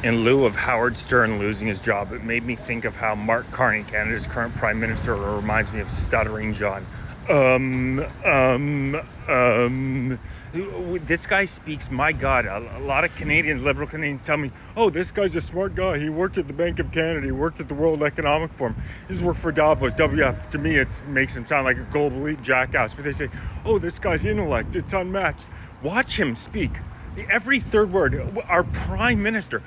In lieu of Howard Stern losing his job, it made me think of how Mark Carney, Canada's current Prime Minister, reminds me of Stuttering John. This guy speaks, my God, a lot of Canadians, liberal Canadians, tell me, oh, this guy's a smart guy. He worked at the Bank of Canada. He worked at the World Economic Forum. He's worked for Davos, WF. To me, it makes him sound like a global elite jackass. But they say, oh, this guy's intellect, it's unmatched. Watch him speak. Every third word, our prime minister,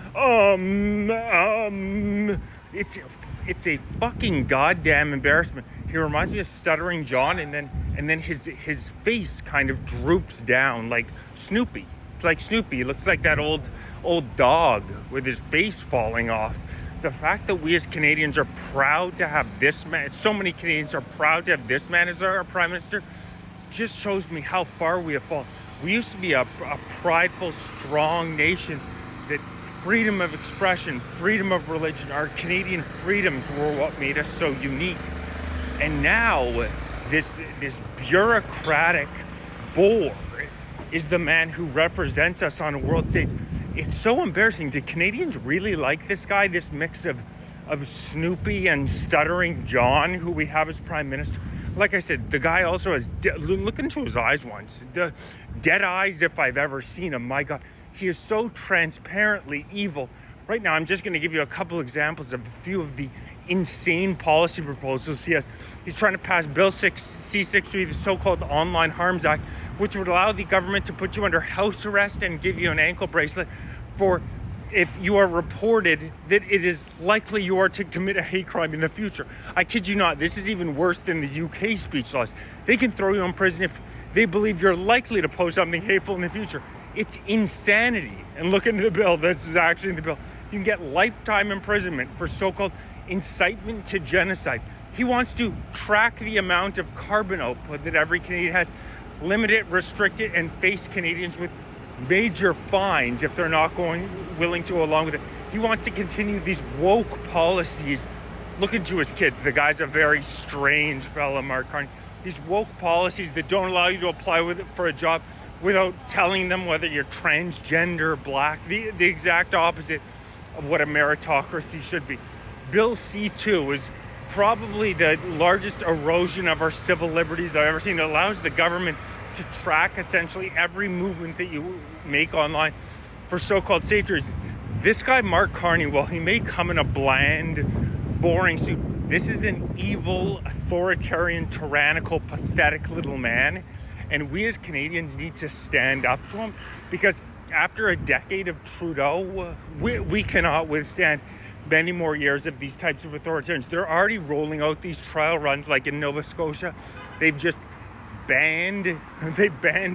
it's a fucking goddamn embarrassment. He reminds me of Stuttering John, and then his face kind of droops down like Snoopy. It's like Snoopy. He looks like that old dog with his face falling off. The fact that we as Canadians are proud to have this man, so many Canadians are proud to have this man as our prime minister, just shows me how far we have fallen. We used to be a prideful, strong nation that freedom of expression, freedom of religion, our Canadian freedoms were what made us so unique. And now this bureaucratic bore is the man who represents us on a world stage. It's so embarrassing. Do Canadians really like this guy, this mix of Snoopy and Stuttering John, who we have as prime minister? Like I said, the guy also has, look into his eyes once. The dead eyes if I've ever seen him. My God, he is so transparently evil. Right now, I'm just going to give you a couple examples of a few of the insane policy proposals he has. He's trying to pass Bill C-63, the so-called Online Harms Act, which would allow the government to put you under house arrest and give you an ankle bracelet for if you are reported that it is likely you are to commit a hate crime in the future. I kid you not, this is even worse than the UK speech laws. They can throw you in prison if they believe you're likely to post something hateful in the future. It's insanity. And look into the bill, that's actually in the bill. You can get lifetime imprisonment for so-called incitement to genocide. He wants to track the amount of carbon output that every Canadian has, limit it, restrict it, and face Canadians with major fines if they're not willing to along with it. He wants to continue these woke policies. Look into his kids. The guy's a very strange fellow, Mark Carney. These woke policies that don't allow you to apply with it for a job without telling them whether you're transgender, black, the exact opposite of what a meritocracy should be. Bill C-2 is probably the largest erosion of our civil liberties I've ever seen. It allows the government to track essentially every movement that you make online for so-called safety reasons. This guy, Mark Carney, while he may come in a bland, boring suit, this is an evil, authoritarian, tyrannical, pathetic little man. And we as Canadians need to stand up to him, because after a decade of Trudeau, we cannot withstand many more years of these types of authoritarians. They're already rolling out these trial runs, like in Nova Scotia. They've just banned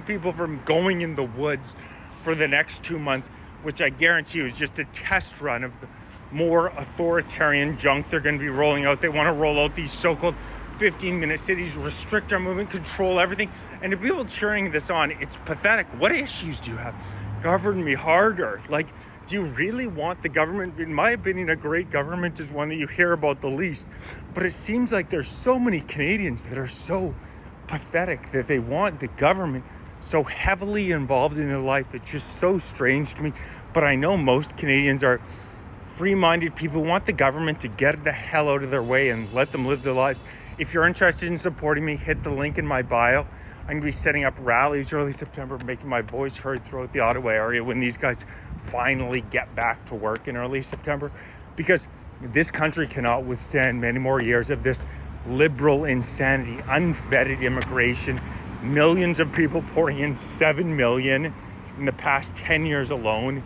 people from going in the woods for the next 2 months, which I guarantee you is just a test run of the more authoritarian junk they're going to be rolling out. They want to roll out these so-called 15-minute cities, restrict our movement, control everything. And to people cheering this on, it's pathetic. What issues do you have? Govern me harder. Like, do you really want the government? In my opinion, a great government is one that you hear about the least. But it seems like there's so many Canadians that are so pathetic that they want the government so heavily involved in their life. It's just so strange to me. But I know most Canadians are free-minded people who want the government to get the hell out of their way and let them live their lives. If you're interested in supporting me, hit the link in my bio. I'm going to be setting up rallies early September, making my voice heard throughout the Ottawa area when these guys finally get back to work in early September, because this country cannot withstand many more years of this liberal insanity, unvetted immigration, millions of people pouring in, 7 million in the past 10 years alone.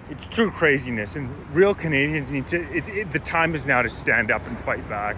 It's true craziness, and real Canadians need to, the time is now to stand up and fight back.